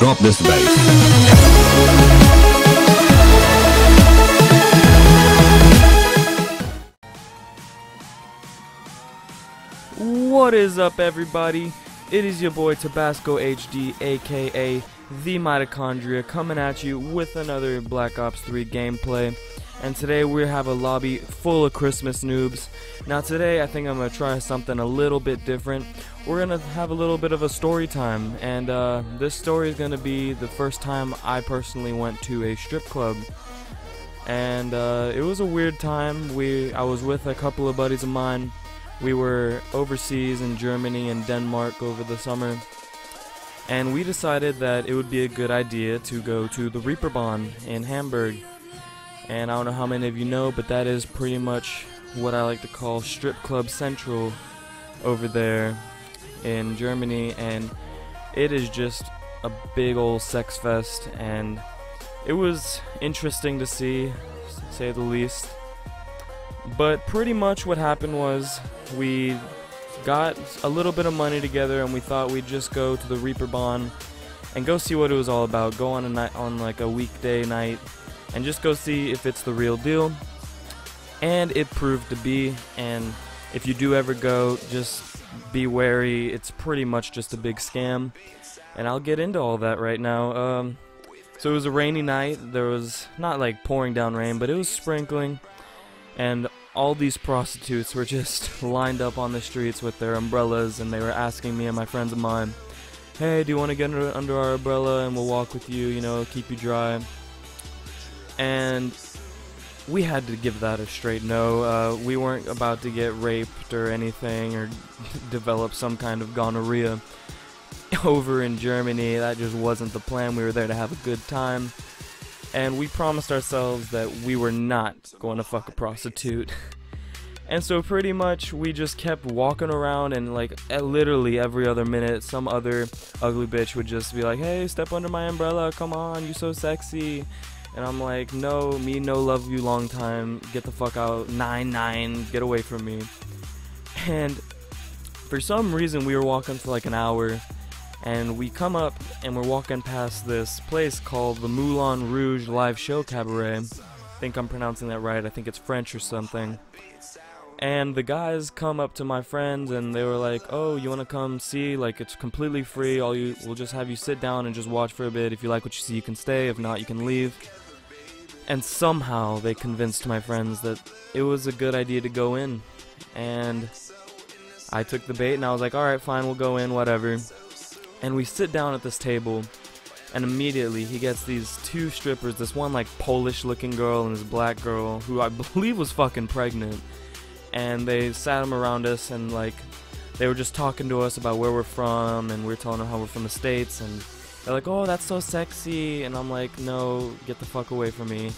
Drop this bass. What is up, everybody? It is your boy Tabasco HD, aka The Mitochondria, coming at you with another Black Ops 3 gameplay. And today we have a lobby full of Christmas noobs. Now today I think I'm going to try something a little bit different. We're going to have a little bit of a story time, and this story is going to be the first time I personally went to a strip club. And it was a weird time. I was with a couple of buddies of mine. We were overseas in Germany and Denmark over the summer, and we decided that it would be a good idea to go to the Reeperbahn in Hamburg. And I don't know how many of you know, but that is pretty much what I like to call Strip Club Central over there in Germany, and it is just a big old sex fest, and it was interesting to see, to say the least. But pretty much what happened was we got a little bit of money together, and we thought we'd just go to the Reeperbahn and go see what it was all about. Go on a night, on like a weekday night, and just go see if it's the real deal. And it proved to be. And if you do ever go, just be wary. It's pretty much just a big scam, and I'll get into all that right now. So it was a rainy night. There was not like pouring down rain, but it was sprinkling, and all these prostitutes were just lined up on the streets with their umbrellas, and they were asking me and my friends of mine, hey, do you want to get under our umbrella and we'll walk with you, you know, keep you dry. And we had to give that a straight no. We weren't about to get raped or anything, or develop some kind of gonorrhea over in Germany. That just wasn't the plan. We were there to have a good time, and we promised ourselves that we were not going to fuck a prostitute. And so pretty much we just kept walking around, and like literally every other minute some other ugly bitch would just be like, hey, step under my umbrella, come on, you so sexy. And I'm like, no, me no love you long time, get the fuck out, 9-9, get away from me. And for some reason we were walking for like an hour, and we come up and we're walking past this place called the Moulin Rouge Live Show Cabaret. I think I'm pronouncing that right, I think it's French or something. And the guys come up to my friends and they were like, oh, you want to come see? Like, it's completely free. We'll just have you sit down and just watch for a bit. If you like what you see, you can stay. If not, you can leave. And somehow they convinced my friends that it was a good idea to go in. And I took the bait and I was like, alright, fine, we'll go in, whatever. And we sit down at this table, and immediately he gets these two strippers, this one like Polish looking girl and this black girl who I believe was fucking pregnant. And they sat them around us, and like they were just talking to us about where we're from, and we were telling them how we're from the States, and they're like, oh, that's so sexy. And I'm like, no, get the fuck away from me.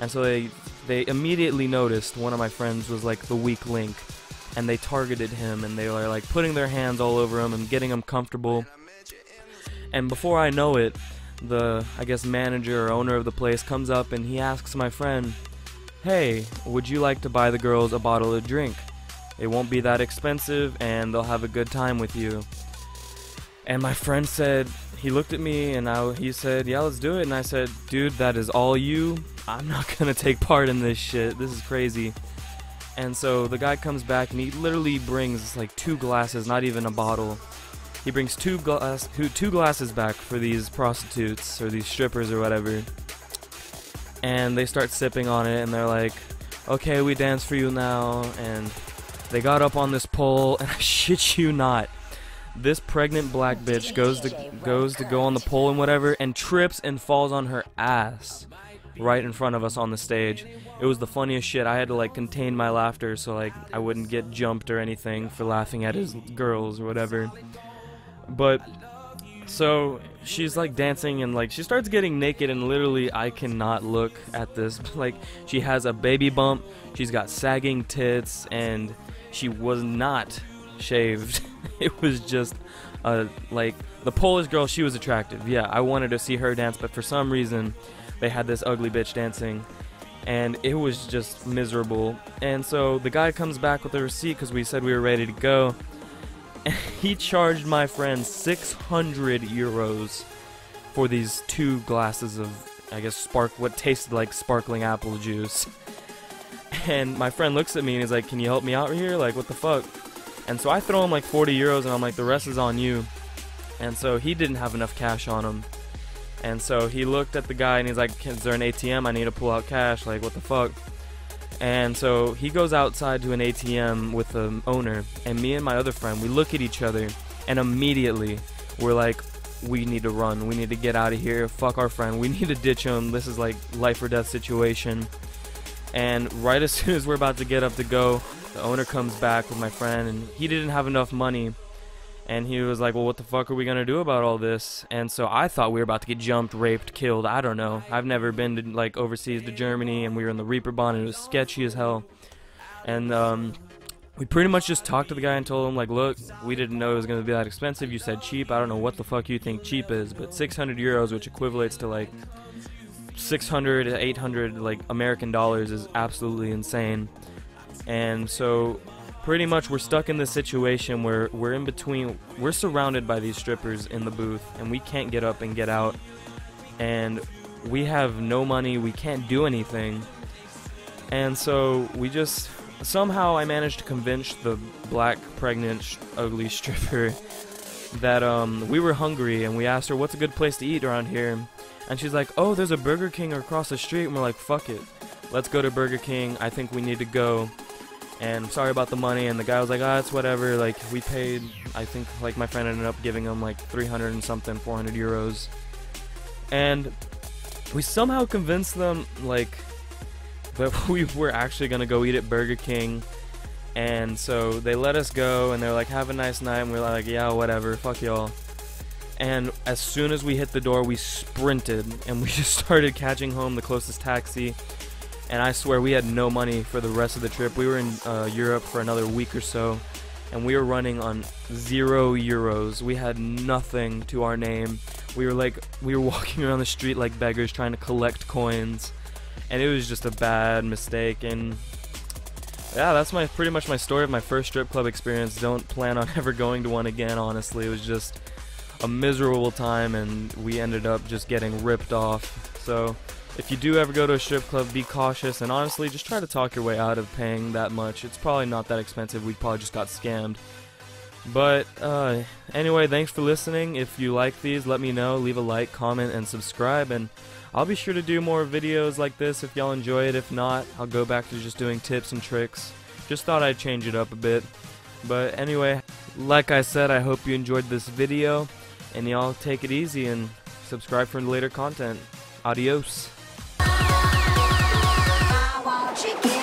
And so they immediately noticed one of my friends was like the weak link, and they targeted him, and they were like putting their hands all over him and getting him comfortable. And before I know it, the, I guess, manager or owner of the place comes up and he asks my friend, hey, would you like to buy the girls a bottle of drink? It won't be that expensive and they'll have a good time with you. And my friend said, he looked at me and he said, yeah, let's do it. And I said, dude, that is all you? I'm not gonna take part in this shit. This is crazy. And so the guy comes back and he literally brings like 2 glasses, not even a bottle. He brings two glasses back for these prostitutes or these strippers or whatever. And they start sipping on it, and they're like, okay, we dance for you now. And they got up on this pole, and I shit you not, this pregnant black bitch goes to go on the pole and whatever, and trips and falls on her ass right in front of us on the stage. It was the funniest shit. I had to like contain my laughter so like I wouldn't get jumped or anything for laughing at his girls or whatever. But so she's like dancing, and like she starts getting naked, and literally I cannot look at this. Like, she has a baby bump, she's got sagging tits, and she was not shaved. It was just like the Polish girl, she was attractive. Yeah, I wanted to see her dance, but for some reason they had this ugly bitch dancing, and it was just miserable. And so the guy comes back with a receipt because we said we were ready to go. He charged my friend 600 euros for these 2 glasses of, I guess, what tasted like sparkling apple juice. And my friend looks at me and he's like, can you help me out here? Like, what the fuck? And so I throw him like 40 euros and I'm like, the rest is on you. And so he didn't have enough cash on him. And so he looked at the guy and he's like, is there an ATM? I need to pull out cash. Like, what the fuck? And so he goes outside to an ATM with the owner, and me and my other friend, we look at each other, and immediately we're like, we need to run. We need to get out of here. Fuck our friend. We need to ditch him. This is like life or death situation. And right as soon as we're about to get up to go, the owner comes back with my friend, and he didn't have enough money. And he was like, well, what the fuck are we going to do about all this? And so I thought we were about to get jumped, raped, killed. I don't know. I've never been to, like, overseas to Germany, and we were in the Reeperbahn, and it was sketchy as hell. And we pretty much just talked to the guy and told him, like, look, we didn't know it was going to be that expensive. You said cheap. I don't know what the fuck you think cheap is, but 600 euros, which equivalates to, like, 600 to 800, like, American dollars is absolutely insane. And so pretty much we're stuck in this situation where we're in between, we're surrounded by these strippers in the booth, and we can't get up and get out, and we have no money, we can't do anything. And so we just, somehow I managed to convince the black, pregnant, ugly stripper that we were hungry, and we asked her, what's a good place to eat around here? And she's like, oh, there's a Burger King across the street. And we're like, fuck it, let's go to Burger King. I think we need to go. And sorry about the money. And the guy was like, ah, it's whatever. Like, we paid, I think, like, my friend ended up giving him like 300 and something, 400 euros. And we somehow convinced them, like, that we were actually gonna go eat at Burger King. And so they let us go, and they're like, have a nice night. And we're like, yeah, whatever, fuck y'all. And as soon as we hit the door, we sprinted, and we just started catching home the closest taxi. And I swear we had no money for the rest of the trip. We were in Europe for another week or so, and we were running on 0 euros. We had nothing to our name. We were walking around the street like beggars trying to collect coins, and it was just a bad mistake. And yeah, that's pretty much my story of my first strip club experience. Don't plan on ever going to one again, honestly. It was just a miserable time, and we ended up just getting ripped off. So if you do ever go to a strip club, be cautious, and honestly, just try to talk your way out of paying that much. It's probably not that expensive. We probably just got scammed. But anyway, thanks for listening. If you like these, let me know. Leave a like, comment, and subscribe, and I'll be sure to do more videos like this if y'all enjoy it. If not, I'll go back to just doing tips and tricks. Just thought I'd change it up a bit. But anyway, like I said, I hope you enjoyed this video, and y'all take it easy and subscribe for later content. Adios. Chicken.